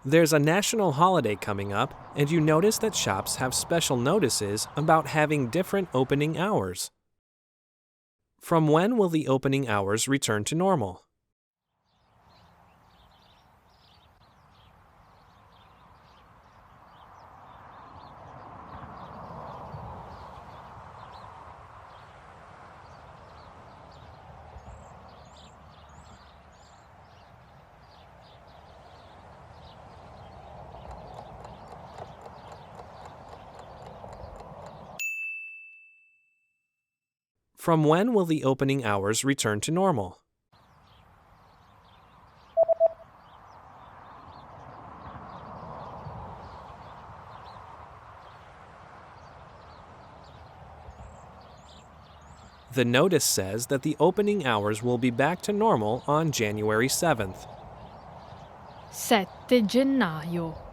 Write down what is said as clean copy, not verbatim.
There's a national holiday coming up, and you notice that shops have special notices about having different opening hours. From when will the opening hours return to normal? From when will the opening hours return to normal? The notice says that the opening hours will be back to normal on January 7th. 7 gennaio.